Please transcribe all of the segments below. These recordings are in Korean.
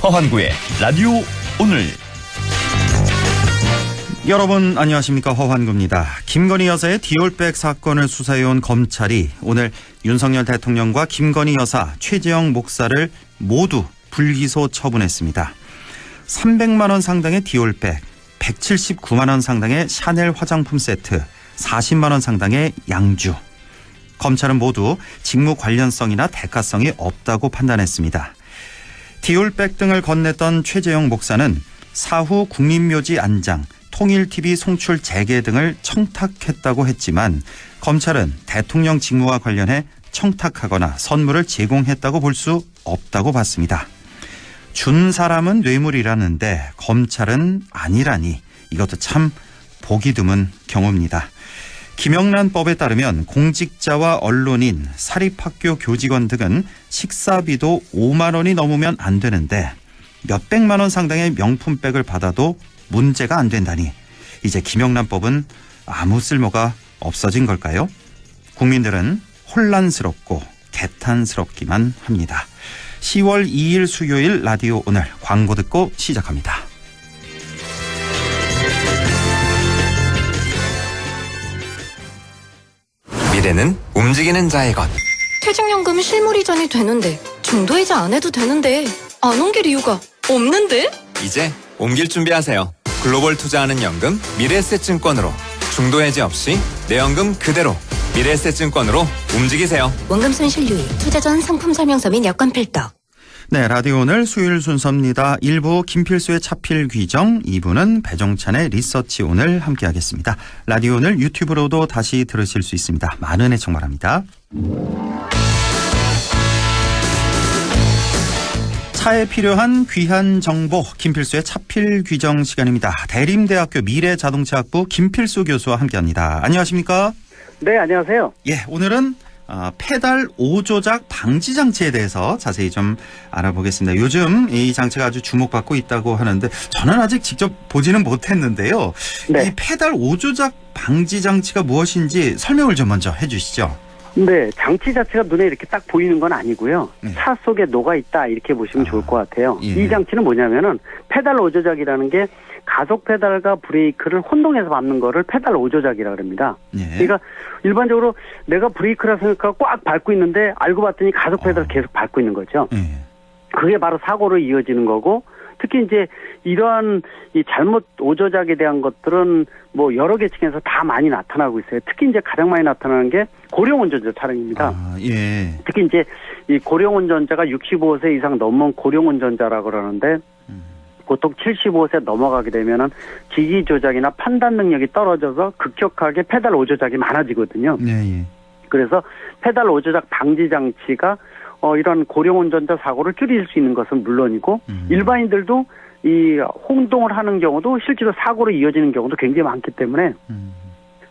허환구의 라디오 오늘. 여러분 안녕하십니까, 허환구입니다. 김건희 여사의 디올백 사건을 수사해온 검찰이 오늘 윤석열 대통령과 김건희 여사, 최재형 목사를 모두 불기소 처분했습니다. 300만 원 상당의 디올백, 179만 원 상당의 샤넬 화장품 세트, 40만 원 상당의 양주. 검찰은 모두 직무 관련성이나 대가성이 없다고 판단했습니다. 디올백 등을 건넸던 최재형 목사는 사후 국민묘지 안장, 통일TV 송출 재개 등을 청탁했다고 했지만 검찰은 대통령 직무와 관련해 청탁하거나 선물을 제공했다고 볼 수 없다고 봤습니다. 준 사람은 뇌물이라는데 검찰은 아니라니 이것도 참 보기 드문 경우입니다. 김영란법에 따르면 공직자와 언론인, 사립학교 교직원 등은 식사비도 5만 원이 넘으면 안 되는데 몇백만 원 상당의 명품백을 받아도 문제가 안 된다니 이제 김영란법은 아무 쓸모가 없어진 걸까요? 국민들은 혼란스럽고 개탄스럽기만 합니다. 10월 2일 수요일 라디오 오늘 광고 듣고 시작합니다. 미래는 움직이는 자의 것. 퇴직연금 실물 이전이 되는데 중도이자 안 해도 되는데 안 옮길 이유가 없는데? 이제 옮길 준비하세요. 글로벌 투자하는 연금 미래에셋증권으로 중도해지 없이 내 연금 그대로 미래에셋증권으로 움직이세요. 원금 손실 유의, 투자 전 상품 설명서 및 여건 필덕. 네, 라디오 오늘 수요일 순서입니다. 1부 김필수의 차필 귀정, 2부는 배종찬의 리서치 오늘 함께하겠습니다. 라디오 오늘 유튜브로도 다시 들으실 수 있습니다. 많은 애청 바랍니다. 차에 필요한 귀한 정보, 김필수의 차필 귀정 시간입니다. 대림대학교 미래자동차학부 김필수 교수와 함께합니다. 안녕하십니까? 네, 안녕하세요. 예, 오늘은 페달 오조작 방지 장치에 대해서 자세히 좀 알아보겠습니다. 요즘 이 장치가 아주 주목받고 있다고 하는데 저는 아직 직접 보지는 못했는데요. 네. 이 페달 오조작 방지 장치가 무엇인지 설명을 좀 먼저 해주시죠. 네, 장치 자체가 눈에 이렇게 딱 보이는 건 아니고요. 네. 차 속에 녹아있다 이렇게 보시면 좋을 것 같아요. 예. 이 장치는 뭐냐면은 페달 오조작이라는 게 가속 페달과 브레이크를 혼동해서 밟는 거를 페달 오조작이라고 합니다. 예. 그러니까 일반적으로 내가 브레이크라 생각하고 꽉 밟고 있는데 알고 봤더니 가속 페달을 계속 밟고 있는 거죠. 예. 그게 바로 사고로 이어지는 거고, 특히 이제 이러한 이 잘못 오조작에 대한 것들은 뭐 여러 계층에서 다 많이 나타나고 있어요. 특히 이제 가장 많이 나타나는 게 고령 운전자 차량입니다. 아, 예. 특히 이제 이 고령 운전자가 65세 이상 넘은 고령 운전자라고 그러는데 보통 75세 넘어가게 되면은 지기 조작이나 판단 능력이 떨어져서 급격하게 페달 오조작이 많아지거든요. 예, 예. 그래서 페달 오조작 방지 장치가 이런 고령 운전자 사고를 줄일 수 있는 것은 물론이고 일반인들도 이 혼동을 하는 경우도 실제로 사고로 이어지는 경우도 굉장히 많기 때문에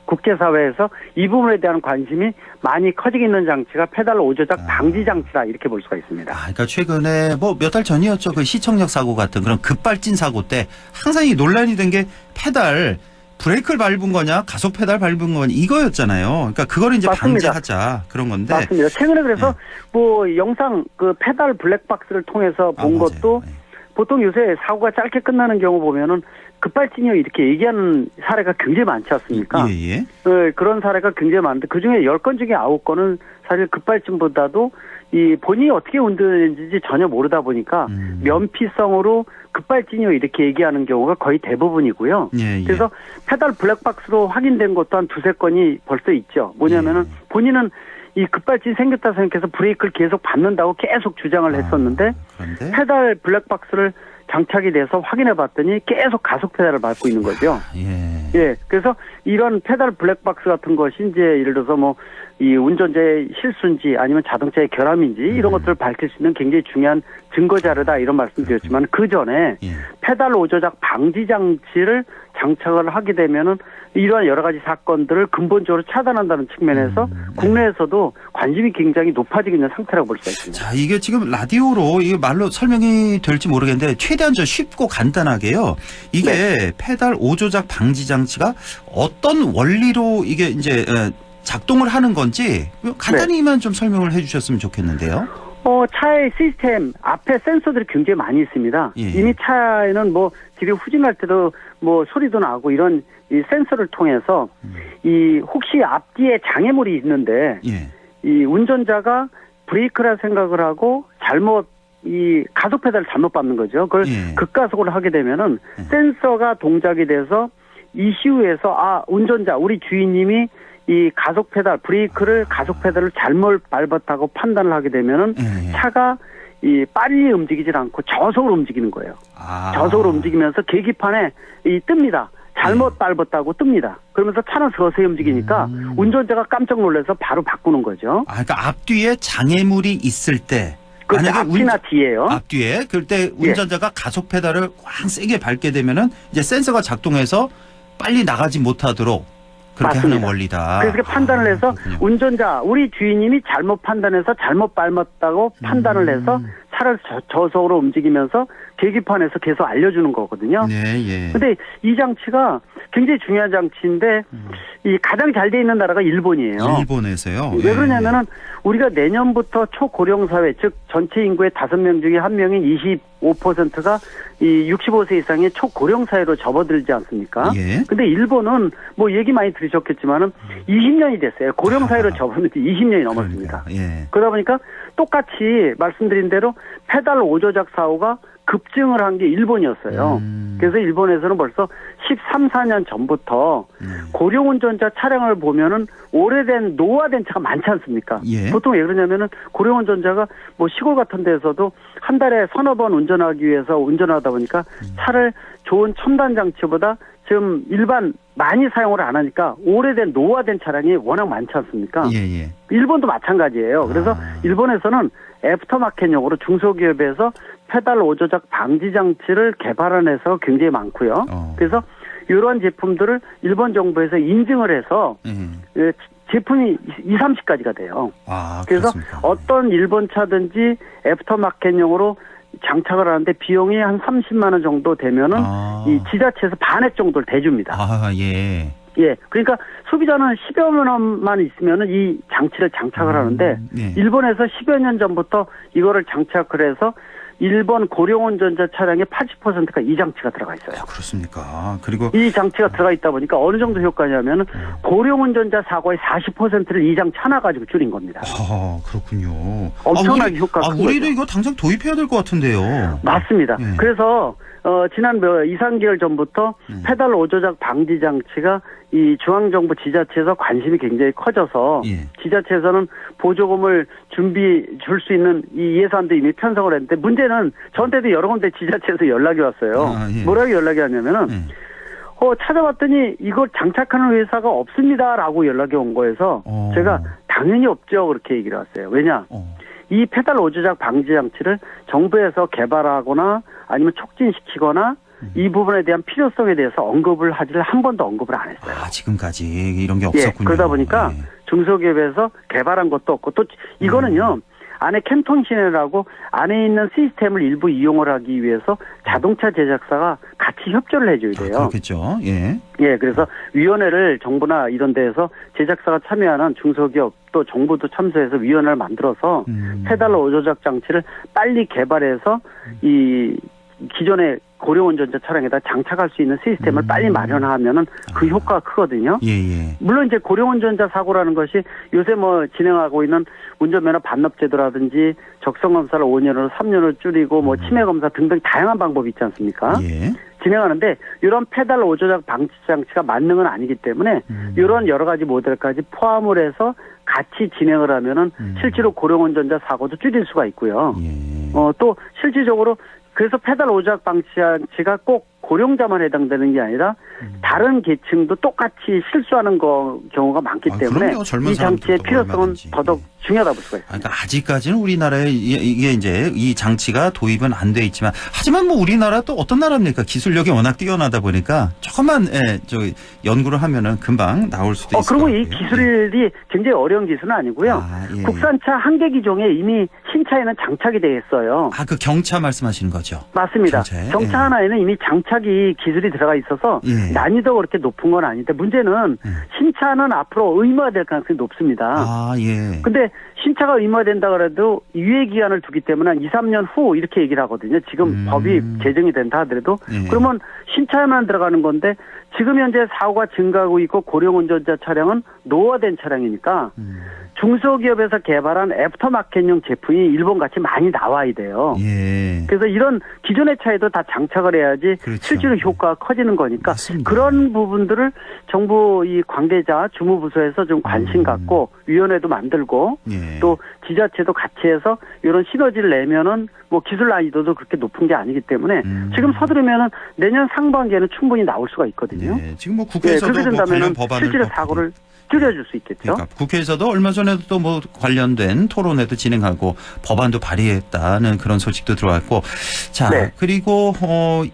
국제사회에서 이 부분에 대한 관심이 많이 커지고 있는 장치가 페달 오조작 방지 장치다 이렇게 볼 수가 있습니다. 그러니까 최근에 뭐 몇 달 전이었죠. 그 시청역 사고 같은 그런 급발진 사고 때 항상 이 논란이 된 게 페달 브레이크를 밟은 거냐 가속 페달 밟은 거냐 이거였잖아요. 그러니까 그거를 이제 맞습니다. 방지하자 그런 건데. 맞습니다. 최근에 그래서 네. 뭐 영상 그 페달 블랙박스를 통해서 본 맞아요. 것도 네. 보통 요새 사고가 짧게 끝나는 경우 보면은 급발진이요 이렇게 얘기하는 사례가 굉장히 많지 않습니까? 예, 예. 네, 그런 사례가 굉장히 많은데 그중에 10건 중에 9건은 사실 급발진보다도 이 본인이 어떻게 운전했는지 전혀 모르다 보니까 면피성으로 급발진이요 이렇게 얘기하는 경우가 거의 대부분이고요. 예, 예. 그래서 페달 블랙박스로 확인된 것도 한 2-3건이 벌써 있죠. 뭐냐면은 본인은 이 급발진 생겼다 생각해서 브레이크를 계속 밟는다고 계속 주장을 했었는데 그런데 페달 블랙박스를 장착이 돼서 확인해 봤더니 계속 가속 페달을 밟고 있는 거죠. 예. 예. 그래서 이런 페달 블랙박스 같은 것이 이제 예를 들어서 뭐 이 운전자의 실수인지 아니면 자동차의 결함인지 이런 것들을 밝힐 수 있는 굉장히 중요한 증거 자료다 이런 말씀드렸지만 그 전에 예. 페달 오조작 방지 장치를 장착을 하게 되면은 이러한 여러 가지 사건들을 근본적으로 차단한다는 측면에서 국내에서도 관심이 굉장히 높아지고 있는 상태라고 볼 수가 있습니다. 자, 이게 지금 라디오로 이게 말로 설명이 될지 모르겠는데 최대한 좀 쉽고 간단하게요. 이게 페달 오조작 방지 장치가 어떤 원리로 이게 이제 작동을 하는 건지 간단히만 좀 설명을 해 주셨으면 좋겠는데요. 차의 시스템 앞에 센서들이 굉장히 많이 있습니다. 예. 이미 차에는 뭐 뒤로 후진할 때도 뭐 소리도 나고 이런 이 센서를 통해서 이 혹시 앞뒤에 장애물이 있는데 예. 이 운전자가 브레이크라 생각을 하고 잘못 이 가속 페달을 잘못 밟는 거죠. 그걸 예. 급가속을 하게 되면은 센서가 동작이 돼서 ECU에서 운전자 우리 주인님이 이 가속 페달 브레이크를 가속 페달을 잘못 밟았다고 판단을 하게 되면은 예. 차가 이 빨리 움직이질 않고 저속으로 움직이는 거예요. 저속으로 움직이면서 계기판에 이 뜹니다. 잘못 밟았다고 뜹니다. 그러면서 차는 서서히 움직이니까 운전자가 깜짝 놀라서 바로 바꾸는 거죠. 그러니까 앞뒤에 장애물이 있을 때 그 만약에 앞이나 뒤에요. 앞뒤에 그럴 때 운전자가 가속 페달을 꽉 세게 밟게 되면은 이제 센서가 작동해서 빨리 나가지 못하도록 그렇게 맞습니다. 하는 원리다. 그래서 판단을 해서 그렇군요. 운전자 우리 주인님이 잘못 판단해서 잘못 밟았다고 판단을 해서 차를 저속으로 움직이면서 계기판에서 계속 알려주는 거거든요. 네, 예. 근데 이 장치가 굉장히 중요한 장치인데 이 가장 잘 돼 있는 나라가 일본이에요. 일본에서요. 왜 예. 그러냐면은 우리가 내년부터 초고령 사회 즉 전체 인구의 5명 중에 1명인 25%가 이 65세 이상의 초고령 사회로 접어들지 않습니까? 예. 근데 일본은 뭐 얘기 많이 들으셨겠지만은 20년이 됐어요. 고령 사회로 접어든 지 20년이 넘었습니다. 그러니까, 예. 그러다 보니까 똑같이 말씀드린 대로 페달 오조작 사고가 급증을 한 게 일본이었어요. 그래서 일본에서는 벌써 13, 14년 전부터 고령 운전자 차량을 보면은 오래된 노화된 차가 많지 않습니까? 예. 보통 왜 그러냐면은 고령 운전자가 뭐 시골 같은 데서도 한 달에 서너 번 운전하기 위해서 운전하다 보니까 차를 좋은 첨단 장치보다 지금 일반 많이 사용을 안 하니까 오래된 노화된 차량이 워낙 많지 않습니까? 예, 예. 일본도 마찬가지예요. 그래서 일본에서는 애프터마켓용으로 중소기업에서 페달 오조작 방지 장치를 개발해서 굉장히 많고요. 그래서 이러한 제품들을 일본 정부에서 인증을 해서 제품이 20, 30가지가 돼요. 그래서 그렇습니까? 어떤 일본 차든지 애프터마켓용으로 장착을 하는데 비용이 한 30만 원 정도 되면은 이 지자체에서 반액 정도를 대줍니다. 예. 예. 그러니까 소비자는 10여만 원만 있으면은 이 장치를 장착을 하는데 예. 일본에서 10여 년 전부터 이거를 장착을 해서 일본 고령 운전자 차량의 80%가 이 장치가 들어가 있어요. 그렇습니까? 그리고 이 장치가 들어가 있다 보니까 어느 정도 효과냐면은 고령 운전자 사고의 40%를 이 장치 하나 가지고 줄인 겁니다. 그렇군요. 엄청나게 효과가 큰 우리도 거죠. 이거 당장 도입해야 될 것 같은데요. 맞습니다. 예. 그래서 지난 2, 3개월 전부터 페달 오조작 방지 장치가 이 중앙정부 지자체에서 관심이 굉장히 커져서 예. 지자체에서는 보조금을 줄 수 있는 이 예산도 이미 편성을 했는데 문제는 저한테도 여러 군데 지자체에서 연락이 왔어요. 예. 뭐라고 연락이 왔냐면은 찾아봤더니 이걸 장착하는 회사가 없습니다라고 연락이 온 거여서 제가 당연히 없죠 그렇게 얘기를 했어요. 왜냐? 이 페달 오조작 방지 장치를 정부에서 개발하거나 아니면 촉진시키거나 이 부분에 대한 필요성에 대해서 언급을 하지를 한 번도 언급을 안 했어요. 지금까지 이런 게 없었군요. 예, 그러다 보니까 예. 중소기업에서 개발한 것도 없고 또 이거는요. 안에 캔톤 시내라고 안에 있는 시스템을 일부 이용을 하기 위해서 자동차 제작사가 같이 협조를 해줘야 돼요. 그렇겠죠. 예. 예, 그래서 위원회를 정부나 이런 데에서 제작사가 참여하는 중소기업 또 정부도 참여해서 위원회를 만들어서 페달 오조작 장치를 빨리 개발해서 이 기존의 고령 운전자 차량에다 장착할 수 있는 시스템을 빨리 마련하면은 그 효과가 크거든요. 예. 물론 이제 고령 운전자 사고라는 것이 요새 뭐 진행하고 있는 운전면허 반납 제도라든지 적성 검사를 5년으로 3년을 줄이고 뭐 치매 검사 등등 다양한 방법이 있지 않습니까? 예. 진행하는데 이런 페달 오조작 방지 장치가 만능은 아니기 때문에 이런 여러 가지 모델까지 포함을 해서 같이 진행을 하면은 실제로 고령 운전자 사고도 줄일 수가 있고요. 예. 또 실질적으로 그래서 페달 오조작 방지 장치가 꼭 고령자만 해당되는 게 아니라 다른 계층도 똑같이 실수하는 경우가 많기 때문에 그럼요. 젊은 이 장치의 사람들도 필요성은 얼마든지. 더더욱 중요하다고 볼 수가 있습니다. 그러니까 아직까지는 우리나라에 이게 이제 이 장치가 도입은 안 돼 있지만 하지만 뭐 우리나라 또 어떤 나라입니까? 기술력이 워낙 뛰어나다 보니까 조금만 연구를 하면은 금방 나올 수도 있을 것 그리고 같아요. 이 기술이 굉장히 어려운 기술은 아니고요. 예. 국산차 한 개 기종에 이미 신차에는 장착이 되어 있어요. 아, 그 경차 말씀하시는 거죠? 맞습니다. 경차에? 경차 하나에는 이미 장착이 기술이 들어가 있어서 예. 난이도가 그렇게 높은 건 아닌데 문제는 신차는 앞으로 의무화될 가능성이 높습니다. 아, 예. 근데 신차가 의무화된다 그래도 유예 기한을 두기 때문에 한 2, 3년 후 이렇게 얘기를 하거든요. 지금 법이 제정이 된다 하더라도 예. 그러면 신차에만 들어가는 건데 지금 현재 사고가 증가하고 있고 고령 운전자 차량은 노후화된 차량이니까 중소기업에서 개발한 애프터마켓용 제품이 일본같이 많이 나와야 돼요. 예. 그래서 이런 기존의 차에도 다 장착을 해야지 그렇죠. 실제로 효과가 커지는 거니까 맞습니다. 그런 부분들을 정부 이 관계자 주무부서에서 좀 관심 갖고 위원회도 만들고 예. 또 지자체도 같이 해서 이런 시너지를 내면은 뭐 기술 난이도도 그렇게 높은 게 아니기 때문에 지금 서두르면은 내년 상반기에는 충분히 나올 수가 있거든요. 예. 지금 뭐 국회에서도 그렇게 뭐 관련 된다면 법안을 실제로 사고를 줄여줄 수 있겠죠. 그러니까 국회에서도 얼마 전에도 또 뭐 관련된 토론회도 진행하고 법안도 발의했다는 그런 소식도 들어왔고, 자 네. 그리고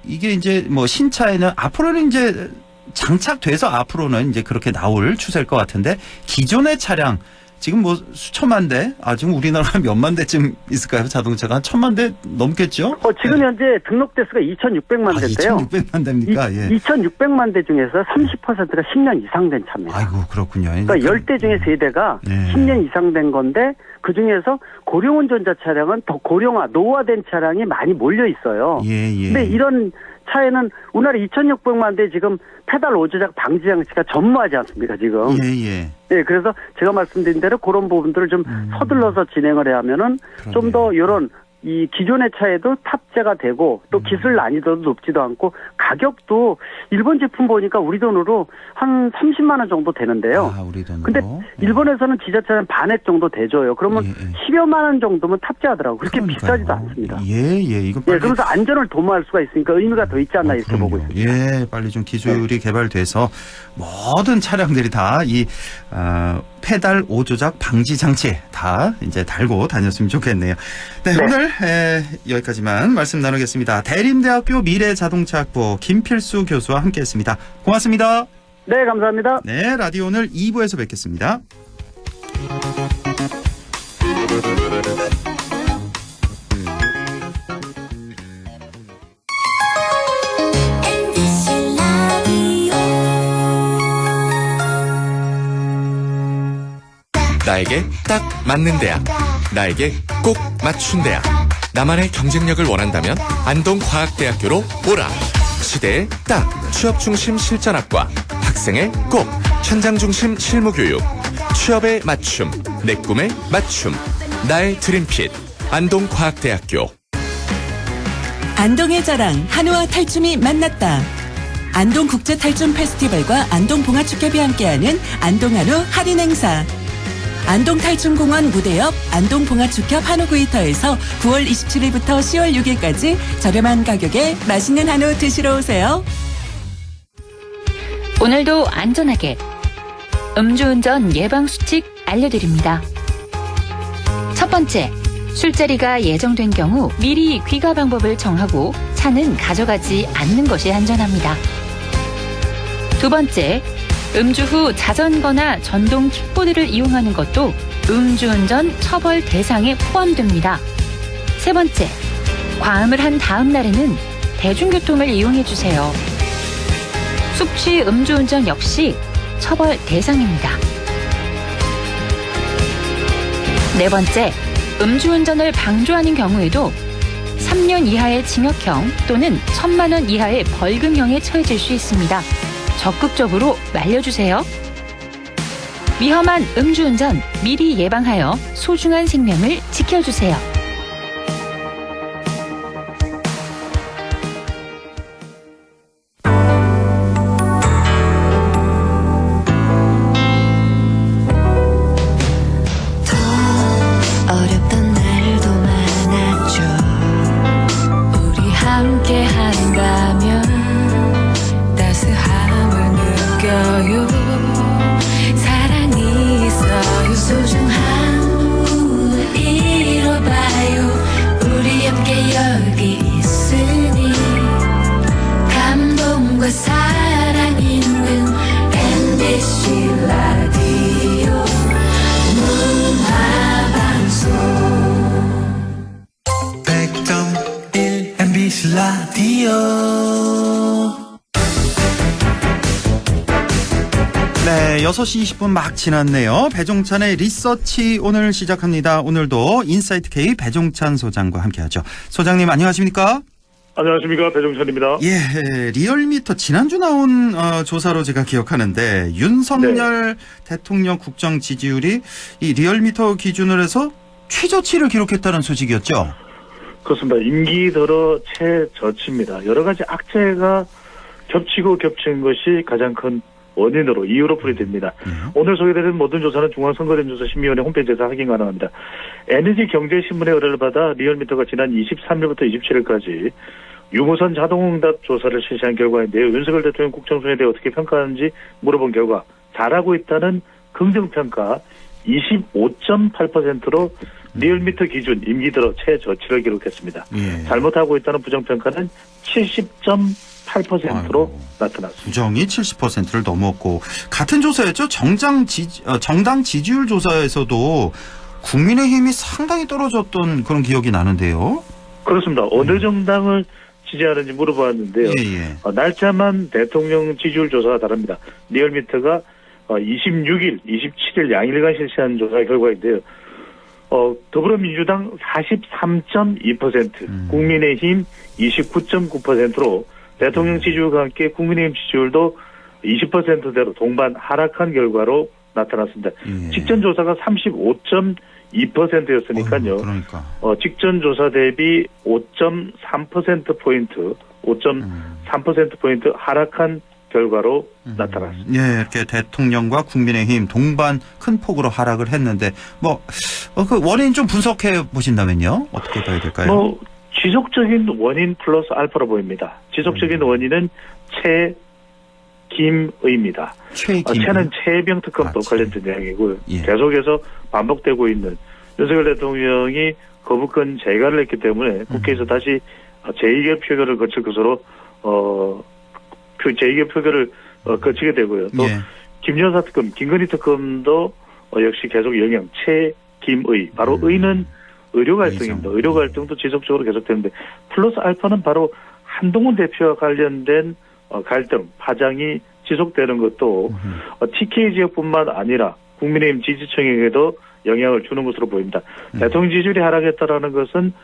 이게 이제 뭐 신차에는 앞으로는 이제 장착돼서 앞으로는 이제 그렇게 나올 추세일 것 같은데 기존의 차량 지금 뭐 수천만 대, 지금 우리나라가 몇만 대쯤 있을까요? 자동차가 한 1,000만 대 넘겠죠? 지금 현재 등록 대수가 2,600만 대인데요. 2,600만 대입니까? 예. 2,600만 대 중에서 30%가 10년 이상 된 차입니다. 아이고 그렇군요. 그러니까 10대 중에 3대가 네. 10년 이상 된 건데 그중에서 고령 운전자 차량은 더 고령화, 노후화된 차량이 많이 몰려 있어요. 예, 예. 근데 이런 차에는 우리나라 2,600만 대 지금 페달 오조작 방지 장치가 전무하지 않습니까, 지금? 예, 예. 네, 그래서 제가 말씀드린 대로 그런 부분들을 좀 서둘러서 진행을 해야 하면은 좀 더 이런 이 기존의 차에도 탑재가 되고 또 기술 난이도도 높지도 않고 가격도 일본 제품 보니까 우리 돈으로 한 30만 원 정도 되는데요. 우리 돈으로. 근데 일본에서는 지자체는 반액 정도 대줘요. 그러면 예, 예. 10여만 원 정도면 탑재하더라고요. 그렇게 그러니까요. 비싸지도 않습니다. 예, 예. 이거 예, 빨리 그러면서 안전을 도모할 수가 있으니까 의미가 더 있지 않나 이렇게 보고 그럼요. 있습니다. 예, 빨리 좀 기술이 개발돼서 모든 차량들이 다 이 페달 오조작 방지 장치 다 이제 달고 다녔으면 좋겠네요. 네, 네. 오늘 여기까지만 말씀 나누겠습니다. 대림대학교 미래자동차학부 김필수 교수와 함께했습니다. 고맙습니다. 네, 감사합니다. 네, 라디오 오늘 2부에서 뵙겠습니다. 나에게 딱 맞는 대학, 나에게 꼭 맞춘 대학. 나만의 경쟁력을 원한다면 안동과학대학교로 오라. 시대에 딱 취업 중심 실전학과, 학생의 꼭 현장 중심 실무 교육, 취업에 맞춤, 내 꿈에 맞춤. 나의 드림핏 안동과학대학교. 안동의 자랑 한우와 탈춤이 만났다. 안동국제탈춤 페스티벌과 안동봉화축협이 함께하는 안동한우 할인 행사. 안동탈춤공원 무대 옆 안동봉화축협 한우구이터에서 9월 27일부터 10월 6일까지 저렴한 가격에 맛있는 한우 드시러 오세요. 오늘도 안전하게 음주운전 예방수칙 알려드립니다. 첫 번째, 술자리가 예정된 경우 미리 귀가 방법을 정하고 차는 가져가지 않는 것이 안전합니다. 두 번째, 음주 후 자전거나 전동 킥보드를 이용하는 것도 음주운전 처벌 대상에 포함됩니다. 세 번째, 과음을 한 다음 날에는 대중교통을 이용해 주세요. 숙취 음주운전 역시 처벌 대상입니다. 네 번째, 음주운전을 방조하는 경우에도 3년 이하의 징역형 또는 1,000만 원 이하의 벌금형에 처해질 수 있습니다. 적극적으로 말려주세요. 위험한 음주운전 미리 예방하여 소중한 생명을 지켜주세요. 어렵던 날도 많았죠. 우리 함께 한다면 따스함을 느껴요. 사랑이 있어요. 소중함을 잃어봐요. 우리 함께 여기 있으니 감동과 사랑 있는 MBC 라디오 문화방송. 네, 6시 20분 막 지났네요. 배종찬의 리서치 오늘 시작합니다. 오늘도 인사이트 K 배종찬 소장과 함께하죠. 소장님 안녕하십니까? 안녕하십니까, 배종찬입니다. 예, 리얼미터 지난주 나온 조사로 제가 기억하는데 윤석열 대통령 국정 지지율이 이 리얼미터 기준으로 해서 최저치를 기록했다는 소식이었죠? 그렇습니다. 임기 들어 최저치입니다. 여러 가지 악재가 겹치고 겹친 것이 가장 큰 원인으로 이유로 풀이됩니다. 오늘 소개되는 모든 조사는 중앙선거인조사심의위원회 홈페이지에서 확인 가능합니다. NG경제신문의 의뢰를 받아 리얼미터가 지난 23일부터 27일까지 유무선 자동응답 조사를 실시한 결과인데요. 윤석열 대통령 국정수행에 대해 어떻게 평가하는지 물어본 결과 잘하고 있다는 긍정평가 25.8%로 리얼미터 기준 임기 들어 최저치를 기록했습니다. 잘못하고 있다는 부정평가는 70.8%로 나타났습니다. 부정이 70%를 넘었고 같은 조사였죠. 정당 지지율 조사에서도 국민의힘이 상당히 떨어졌던 그런 기억이 나는데요. 그렇습니다. 어느 정당을 지지하는지 물어보았는데요. 날짜만 대통령 지지율 조사가 다릅니다. 리얼미터가 26일, 27일 양일간 실시한 조사 결과인데요. 더불어민주당 43.2%, 국민의힘 29.9%로 대통령 지지율과 함께 국민의힘 지지율도 20%대로 동반 하락한 결과로 나타났습니다. 직전 조사가 35.2%였으니까요. 그러니까. 직전 조사 대비 5.3%포인트, 5.3%포인트 하락한 결과로 나타났습니다. 예, 이렇게 대통령과 국민의힘 동반 큰 폭으로 하락을 했는데, 그 원인 좀 분석해 보신다면요? 어떻게 봐야 될까요? 지속적인 원인 플러스 알파로 보입니다. 지속적인 원인은 최김의입니다. 최는 최혜병 특검도 관련된 이야기고요. 계속해서 반복되고 있는 윤석열 대통령이 거부권 재가를 했기 때문에 국회에서 다시 제2개 표결을 거칠 것으로 제2개 표결을 거치게 되고요. 또 김여사 특검, 김건희 특검도 역시 계속 영향 최김의, 바로 의는 의료 갈등입니다. 의료 갈등도 지속적으로 계속되는데 플러스 알파는 바로 한동훈 대표와 관련된 갈등, 파장이 지속되는 것도 TK 지역뿐만 아니라 국민의힘 지지층에게도 영향을 주는 것으로 보입니다. 대통령 지지율이 하락했다라는 것은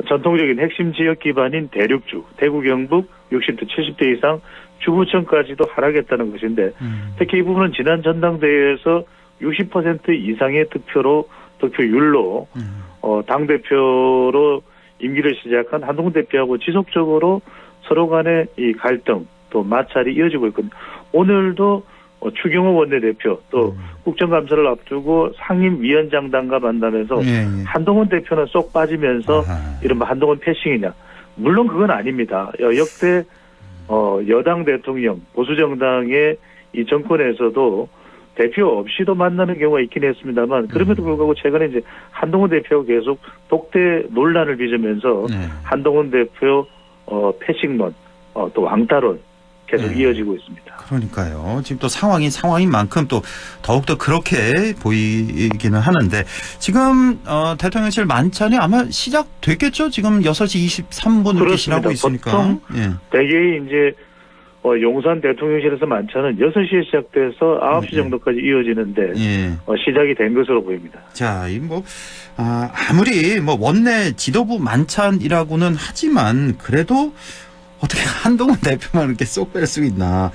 전통적인 핵심 지역 기반인 대륙주, 대구 경북 60대 70대 이상 주구청까지도 하락했다는 것인데 특히 이 부분은 지난 전당대회에서 60% 이상의 득표율로 당대표로 임기를 시작한 한동훈 대표하고 지속적으로 서로 간의 이 갈등 또 마찰이 이어지고 있거든요. 오늘도 추경호 원내대표 또 국정감사를 앞두고 상임위원장단과 만나면서 한동훈 대표는 쏙 빠지면서 이른바 한동훈 패싱이냐. 물론 그건 아닙니다. 역대 여당 대통령 보수정당의 이 정권에서도 대표 없이도 만나는 경우가 있긴 했습니다만 그럼에도 불구하고 최근에 이제 한동훈 대표가 계속 독대 논란을 빚으면서 한동훈 대표 패싱론 또 왕따론 계속 이어지고 있습니다. 그러니까요. 지금 또 상황인 만큼 또 더욱더 그렇게 보이기는 하는데 지금 대통령실 만찬이 아마 시작됐겠죠? 지금 6시 23분 이렇게 지나고 있으니까. 보통 대개 이제 용산 대통령실에서 만찬은 6시에 시작돼서 9시 정도까지 이어지는데 시작이 된 것으로 보입니다. 자, 아무리 원내 지도부 만찬이라고는 하지만 그래도 어떻게 한동훈 대표만 이렇게 쏙 뺄 수 있나.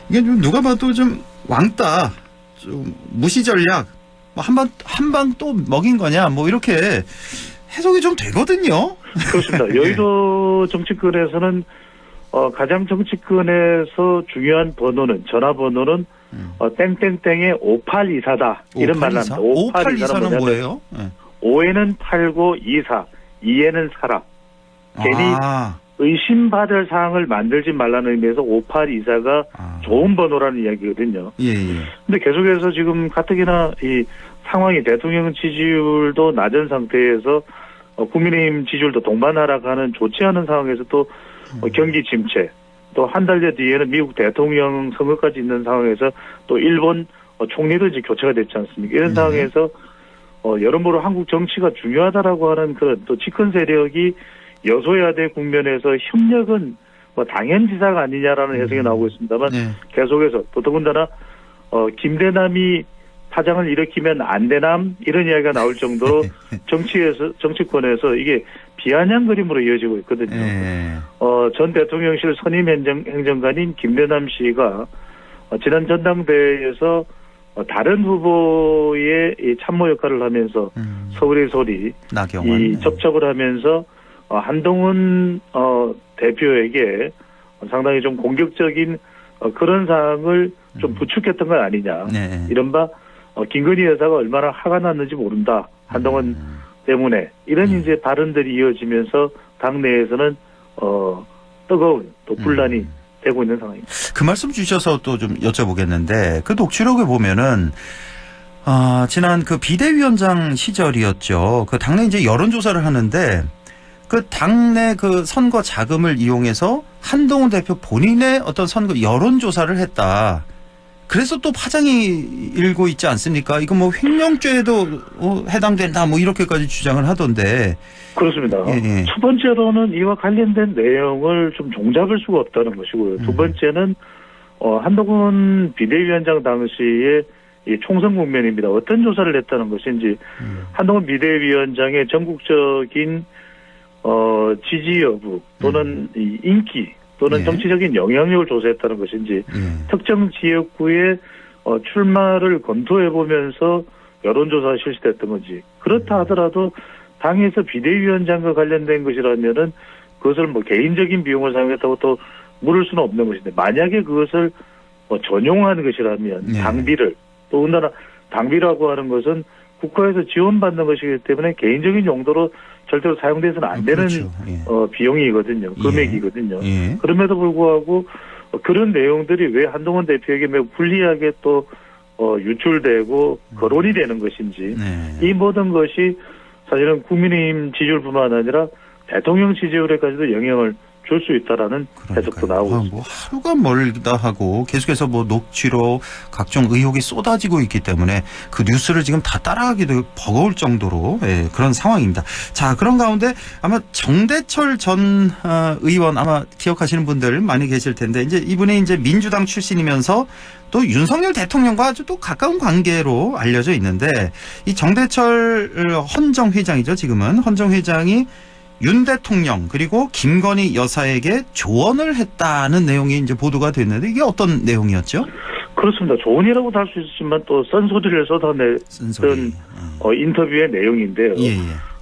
이게 좀 누가 봐도 좀 왕따, 좀 무시 전략, 한 방 또 먹인 거냐, 이렇게 해석이 좀 되거든요. 그렇습니다. 여의도 정치권에서는 가장 정치권에서 중요한 번호는, 전화번호는 땡땡땡의 5824다. 이런 말을 합니다. 5824는 뭐예요? 5에는 89, 24, 2에는 살아. 괜히 의심받을 사항을 만들지 말라는 의미에서 5824가 좋은 번호라는 이야기거든요. 근데 계속해서 지금 가뜩이나 이 상황이 대통령 지지율도 낮은 상태에서 국민의힘 지지율도 동반 하락하는 좋지 않은 상황에서 또 경기 침체, 또 한 달여 뒤에는 미국 대통령 선거까지 있는 상황에서 또 일본 총리도 이제 교체가 됐지 않습니까? 이런 상황에서 여러모로 한국 정치가 중요하다라고 하는 그런 또 집권 세력이 여소야대 국면에서 협력은 당연지사가 아니냐라는 해석이 나오고 있습니다만 계속해서 또 더군다나 김대남이 파장을 일으키면 안 되남 이런 이야기가 나올 정도로 정치권에서 이게 비아냥 그림으로 이어지고 있거든요. 전 대통령실 선임 행정관인 김대남 씨가 지난 전당대회에서 다른 후보의 이 참모 역할을 하면서 서울의 소리 이 접촉을 하면서 한동훈 대표에게 상당히 좀 공격적인 그런 사항을 좀 부축했던 건 아니냐. 이른바 김건희 여사가 얼마나 화가 났는지 모른다. 한동훈 때문에 이런 이제 발언들이 이어지면서 당내에서는 뜨거운 또 분란이 되고 있는 상황입니다. 그 말씀 주셔서 또 좀 여쭤보겠는데 그 녹취록을 보면은 지난 그 비대위원장 시절이었죠. 그 당내 이제 여론조사를 하는데 그 당내 그 선거 자금을 이용해서 한동훈 대표 본인의 어떤 선거 여론조사를 했다. 그래서 또 파장이 일고 있지 않습니까? 이거 뭐 횡령죄에도 해당된다 뭐 이렇게까지 주장을 하던데. 그렇습니다. 첫 번째로는 이와 관련된 내용을 좀 종잡을 수가 없다는 것이고요. 두 번째는 한동훈 비대위원장 당시에 이 총선 국면입니다. 어떤 조사를 했다는 것인지 한동훈 비대위원장의 전국적인 지지 여부 또는 이 인기 또는 정치적인 영향력을 조사했다는 것인지 특정 지역구에 출마를 검토해보면서 여론조사가 실시됐던 건지 그렇다 하더라도 당에서 비대위원장과 관련된 것이라면은 그것을 뭐 개인적인 비용을 사용했다고 또 물을 수는 없는 것인데 만약에 그것을 전용한 것이라면 당비를 또 우리나라 당비라고 하는 것은 국가에서 지원받는 것이기 때문에 개인적인 용도로 절대로 사용돼서는 안 되는 비용이거든요. 금액이거든요. 그럼에도 불구하고 그런 내용들이 왜 한동훈 대표에게 매우 불리하게 또 유출되고 거론이 되는 것인지 이 모든 것이 사실은 국민의힘 지지율뿐만 아니라 대통령 지지율에까지도 영향을 줄 수 있다라는 해석도 나오고 있습니다. 뭐 하루가 멀다 하고 계속해서 뭐 녹취록 각종 의혹이 쏟아지고 있기 때문에 그 뉴스를 지금 다 따라가기도 버거울 정도로 그런 상황입니다. 자, 그런 가운데 아마 정대철 전 의원 아마 기억하시는 분들 많이 계실 텐데 이제 이분이 이제 민주당 출신이면서 또 윤석열 대통령과 아주 또 가까운 관계로 알려져 있는데 이 정대철 헌정 회장이죠. 지금은 헌정 회장이 윤 대통령 그리고 김건희 여사에게 조언을 했다는 내용이 이제 보도가 됐는데 이게 어떤 내용이었죠? 그렇습니다. 조언이라고도 할 수 있지만 또 쓴소리를 쏟아냈던 인터뷰의 내용인데요.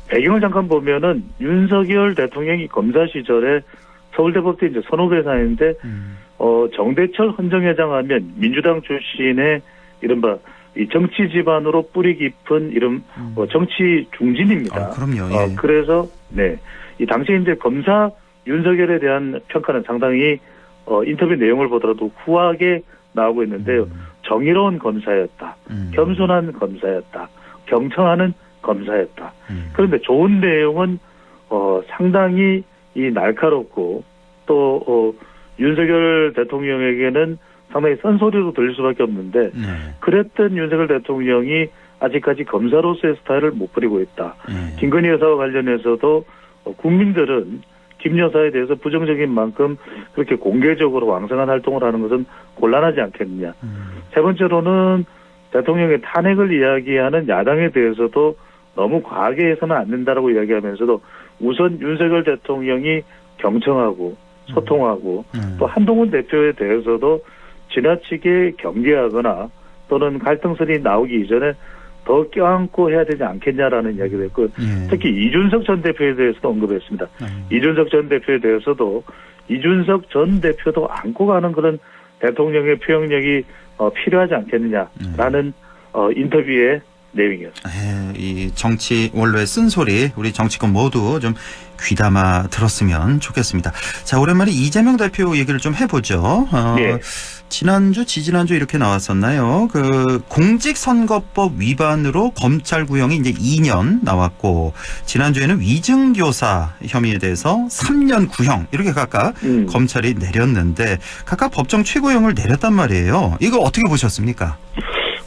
배경을 잠깐 보면은 윤석열 대통령이 검사 시절에 서울대법대 이제 선후배사인데 정대철 헌정회장 하면 민주당 출신의 이른바 이 정치 집안으로 뿌리 깊은 이런 정치 중진입니다. 그럼요. 그래서 이 당시에 이제 검사 윤석열에 대한 평가는 상당히 인터뷰 내용을 보더라도 후하게 나오고 있는데요. 정의로운 검사였다. 겸손한 검사였다. 경청하는 검사였다. 그런데 좋은 내용은 상당히 이 날카롭고 또 윤석열 대통령에게는 상당히 쓴소리로 들릴 수밖에 없는데 그랬던 윤석열 대통령이 아직까지 검사로서의 스타일을 못 버리고 있다. 김건희 여사와 관련해서도 국민들은 김 여사에 대해서 부정적인 만큼 그렇게 공개적으로 왕성한 활동을 하는 것은 곤란하지 않겠느냐. 세 번째로는 대통령의 탄핵을 이야기하는 야당에 대해서도 너무 과하게 해서는 안 된다라고 이야기하면서도 우선 윤석열 대통령이 경청하고 소통하고 또 한동훈 대표에 대해서도 지나치게 경계하거나 또는 갈등설이 나오기 이전에 더 껴안고 해야 되지 않겠냐라는 이야기도 했고 특히 이준석 전 대표에 대해서도 언급했습니다. 이준석 전 대표에 대해서도 이준석 전 대표도 안고 가는 그런 대통령의 표현력이 필요하지 않겠느냐라는 인터뷰의 내용이었습니다. 이 정치 원로의 쓴소리 우리 정치권 모두 좀 귀담아 들었으면 좋겠습니다. 자, 오랜만에 이재명 대표 얘기를 좀 해보죠. 지난주, 지지난주 이렇게 나왔었나요? 그 공직선거법 위반으로 검찰 구형이 이제 2년 나왔고 지난주에는 위증교사 혐의에 대해서 3년 구형 이렇게 각각 검찰이 내렸는데 각각 법정 최고형을 내렸단 말이에요. 이거 어떻게 보셨습니까?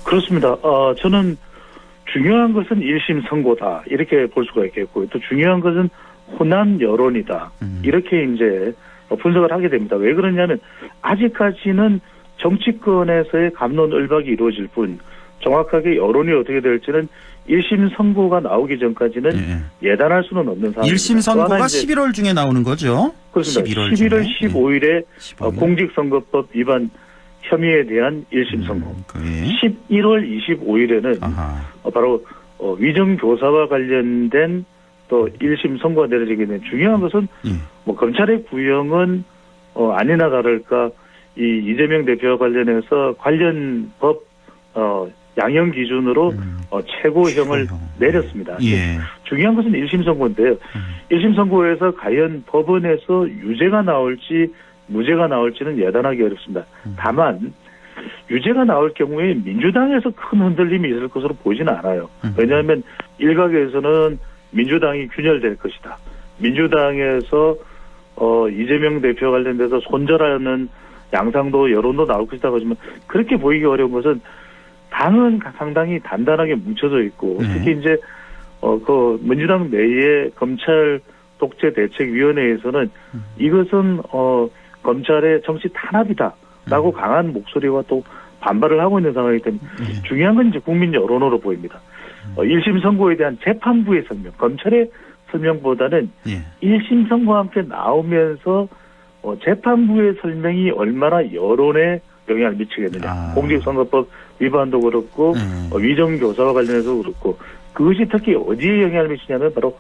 그렇습니다. 저는 중요한 것은 1심 선고다 이렇게 볼 수가 있겠고요. 또 중요한 것은 호남 여론이다 이렇게 이제 분석을 하게 됩니다. 왜 그러냐면 아직까지는 정치권에서의 갑론을박이 이루어질 뿐 정확하게 여론이 어떻게 될지는 1심 선고가 나오기 전까지는 예단할 수는 없는 상황입니다. 1심 선고가 11월 중에 나오는 거죠? 그렇습니다. 11월 15일에 공직선거법 위반 혐의에 대한 1심 선고. 11월 25일에는 바로 위정교사와 관련된 또 1심 선고가 내려지게 되는 중요한 것은 뭐 검찰의 구형은 아니나 다를까 이 이재명 대표와 관련해서 관련 법 양형 기준으로 최고형을 내렸습니다. 중요한 것은 1심 선고인데요. 1심 선고에서 과연 법원에서 유죄가 나올지 무죄가 나올지는 예단하기 어렵습니다. 다만 유죄가 나올 경우에 민주당에서 큰 흔들림이 있을 것으로 보이지는 않아요. 왜냐하면 일각에서는 민주당이 균열될 것이다. 민주당에서 이재명 대표 관련돼서 손절하는 양상도 여론도 나올 것이다 하지만 그렇게 보이기 어려운 것은 당은 상당히 단단하게 뭉쳐져 있고 특히 이제 그 민주당 내의 검찰 독재 대책위원회에서는 이것은 검찰의 정치 탄압이다라고 강한 목소리와 또 반발을 하고 있는 상황이기 때문에 중요한 건 이제 국민 여론으로 보입니다. 1심 선고에 대한 재판부의 설명, 검찰의 설명보다는 1심 선고와 함께 나오면서 재판부의 설명이 얼마나 여론에 영향을 미치겠느냐. 공직선거법 위반도 그렇고 위정교사와 관련해서 그렇고 그것이 특히 어디에 영향을 미치냐면 바로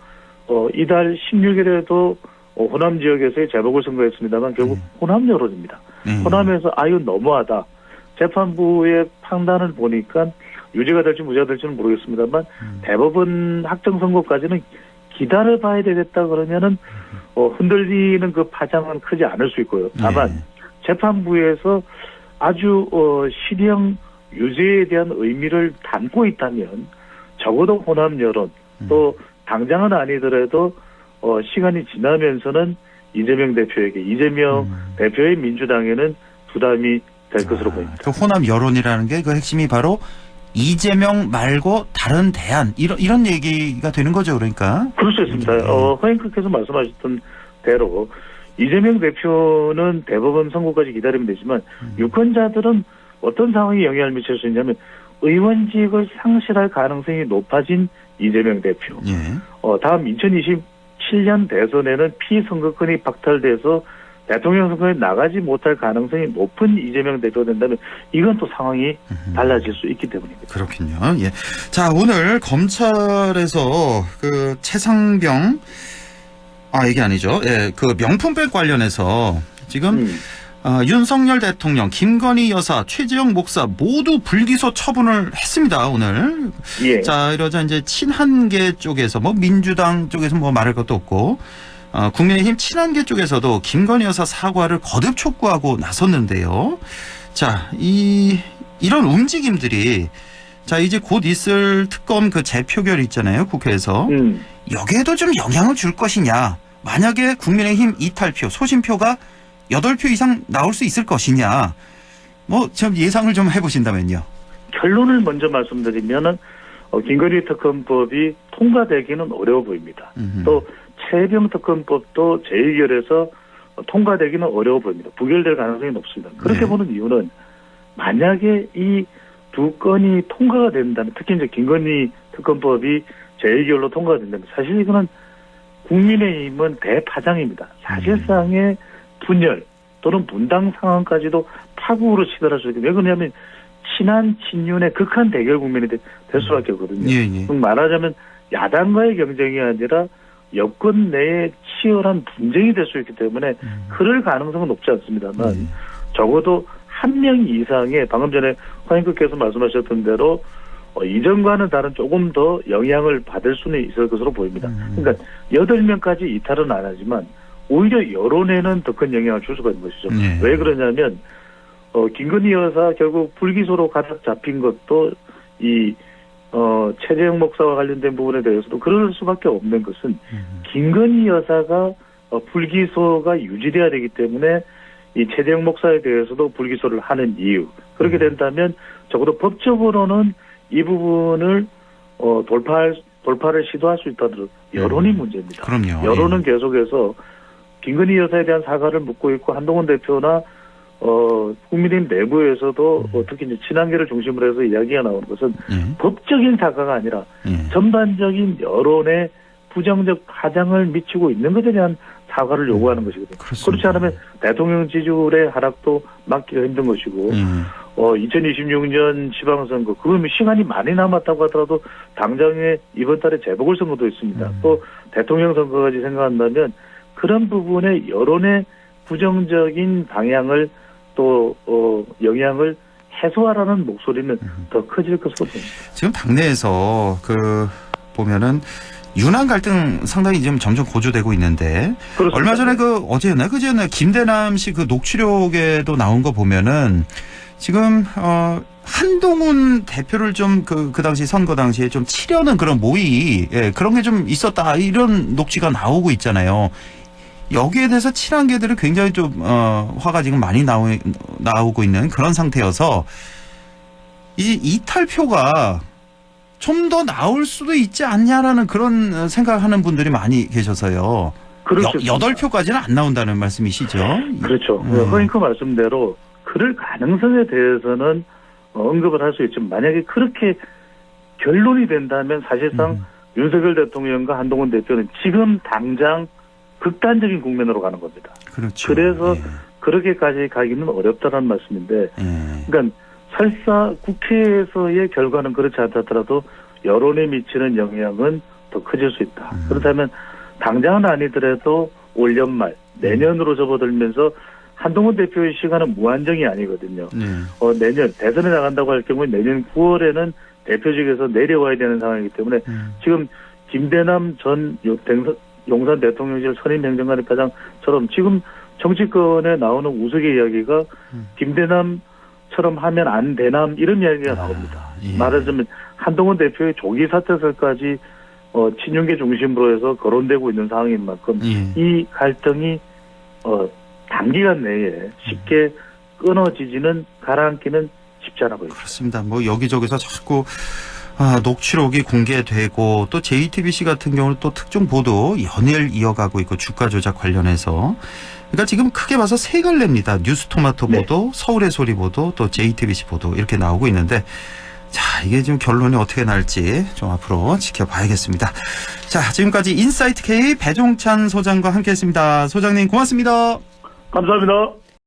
이달 16일에도 호남 지역에서의 재보궐선거였습니다만 결국 호남 여론입니다. 호남에서 이건 너무하다. 재판부의 판단을 보니까 유죄가 될지 무죄가 될지는 모르겠습니다만 대법원 확정선고까지는 기다려봐야 되겠다 그러면은 흔들리는 그 파장은 크지 않을 수 있고요. 다만 재판부에서 아주 실형 유죄에 대한 의미를 담고 있다면 적어도 호남 여론 또 당장은 아니더라도 시간이 지나면서는 이재명 대표에게 이재명 대표의 민주당에는 부담이 될 것으로 보입니다. 그 호남 여론이라는 게 그 핵심이 바로 이재명 말고 다른 대안 이런 얘기가 되는 거죠, 그러니까. 그럴 수 있습니다. 허행크께서 말씀하셨던 대로 이재명 대표는 대법원 선고까지 기다리면 되지만 유권자들은 어떤 상황에 영향을 미칠 수 있냐면 의원직을 상실할 가능성이 높아진 이재명 대표. 다음 2027년 대선에는 피선거권이 박탈돼서 대통령 선거에 나가지 못할 가능성이 높은 이재명 대표가 된다면 이건 또 상황이 달라질 수 있기 때문입니다. 그렇군요. 예. 자, 오늘 검찰에서 그 최상병 이게 아니죠. 예, 그 명품백 관련해서 지금 윤석열 대통령, 김건희 여사, 최재형 목사 모두 불기소 처분을 했습니다, 오늘. 자, 이러자 이제 친한계 쪽에서 민주당 쪽에서 말할 것도 없고 국민의힘 친한계 쪽에서도 김건희 여사 사과를 거듭 촉구하고 나섰는데요. 자, 이런 움직임들이 자, 이제 곧 있을 특검 그 재표결 있잖아요, 국회에서. 여기에도 좀 영향을 줄 것이냐. 만약에 국민의힘 이탈표, 소신표가 8표 이상 나올 수 있을 것이냐. 좀 예상을 좀 해보신다면요. 결론을 먼저 말씀드리면은 김건희 특검법이 통과되기는 어려워 보입니다. 또 최병 특검법도 제1결에서 통과되기는 어려워 보입니다. 부결될 가능성이 높습니다. 그렇게 보는 이유는 만약에 이 두 건이 통과가 된다면 특히 이제 김건희 특검법이 제1결로 통과가 된다면 사실 이거는 국민의힘은 대파장입니다. 사실상의 분열 또는 분당 상황까지도 파국으로 치달을 수 있게. 왜 그러냐면 친한 친윤의 극한 대결 국면이 될 수밖에 없거든요. 말하자면 야당과의 경쟁이 아니라 여권 내에 치열한 분쟁이 될 수 있기 때문에 그럴 가능성은 높지 않습니다만 적어도 한 명 이상의 방금 전에 화인크께서 말씀하셨던 대로 이전과는 다른 조금 더 영향을 받을 수는 있을 것으로 보입니다. 그러니까 8명까지 이탈은 안 하지만 오히려 여론에는 더 큰 영향을 줄 수가 있는 것이죠. 왜 그러냐면 김건희 여사 결국 불기소로 가닥 잡힌 것도 이 최재형 목사와 관련된 부분에 대해서도 그럴 수밖에 없는 것은 김건희 여사가 불기소가 유지돼야 되기 때문에 이 최재형 목사에 대해서도 불기소를 하는 이유. 그렇게 된다면 적어도 법적으로는 이 부분을 돌파를 시도할 수 있다는 여론이 문제입니다. 그럼요. 여론은 계속해서 김건희 여사에 대한 사과를 묻고 있고 한동훈 대표나 국민의힘 내부에서도 특히 이제 친한계를 중심으로 해서 이야기가 나오는 것은 법적인 사과가 아니라 전반적인 여론에 부정적 파장을 미치고 있는 것에 대한 사과를 요구하는 것이거든요. 그렇습니다. 그렇지 않으면 대통령 지지율의 하락도 막기가 힘든 것이고 2026년 지방선거 그러면 시간이 많이 남았다고 하더라도 당장에 이번 달에 재보궐선거도 있습니다. 또 대통령 선거까지 생각한다면 그런 부분에 여론의 부정적인 방향을 또 영향을 해소하라는 목소리는 더 커질 것으로 보입니다. 지금 당내에서 보면은 윤한 갈등 상당히 지금 점점 고조되고 있는데 그렇습니다. 얼마 전에 어제였나요? 그제였나요? 김대남 씨 녹취록에도 나온 거 보면은 지금 한동훈 대표를 좀 그 당시 선거 당시에 좀 치려는 그런 모의 그런 게 좀 있었다 이런 녹취가 나오고 있잖아요. 여기에 대해서 친한계들은 굉장히 좀 화가 지금 많이 나오고 있는 그런 상태여서 이 이탈표가 좀 더 나올 수도 있지 않냐라는 그런 생각하는 분들이 많이 계셔서요. 그렇죠. 8표까지는 안 나온다는 말씀이시죠? 그렇죠. 허잉크 말씀대로 그럴 가능성에 대해서는 언급을 할 수 있지만 만약에 그렇게 결론이 된다면 사실상 윤석열 대통령과 한동훈 대표는 지금 당장 극단적인 국면으로 가는 겁니다. 그렇죠. 그래서 그렇게까지 가기는 어렵다는 말씀인데 그러니까 설사 국회에서의 결과는 그렇지 않다더라도 여론에 미치는 영향은 더 커질 수 있다. 그렇다면 당장은 아니더라도 올 연말 내년으로 접어들면서 한동훈 대표의 시간은 무한정이 아니거든요. 내년 대선에 나간다고 할 경우에 내년 9월에는 대표직에서 내려와야 되는 상황이기 때문에 지금 김대남 전 용산 대통령실 선임 행정관입회장처럼 지금 정치권에 나오는 우스개 이야기가 김대남처럼 하면 안 되남 이런 이야기가 나옵니다. 말하자면 한동훈 대표의 조기 사퇴설까지 친윤계 중심으로 해서 거론되고 있는 상황인 만큼 이 갈등이 단기간 내에 쉽게 끊어지지는 가라앉기는 쉽지 않아 보입니다. 그렇습니다. 뭐 여기저기서 자꾸 녹취록이 공개되고 또 JTBC 같은 경우는 또 특종 보도 연일 이어가고 있고 주가 조작 관련해서 그러니까 지금 크게 봐서 세 갈래입니다. 뉴스토마토 보도, 서울의 소리 보도, 또 JTBC 보도 이렇게 나오고 있는데 자 이게 지금 결론이 어떻게 날지 좀 앞으로 지켜봐야겠습니다. 자 지금까지 인사이트 K 배종찬 소장과 함께했습니다. 소장님 고맙습니다. 감사합니다.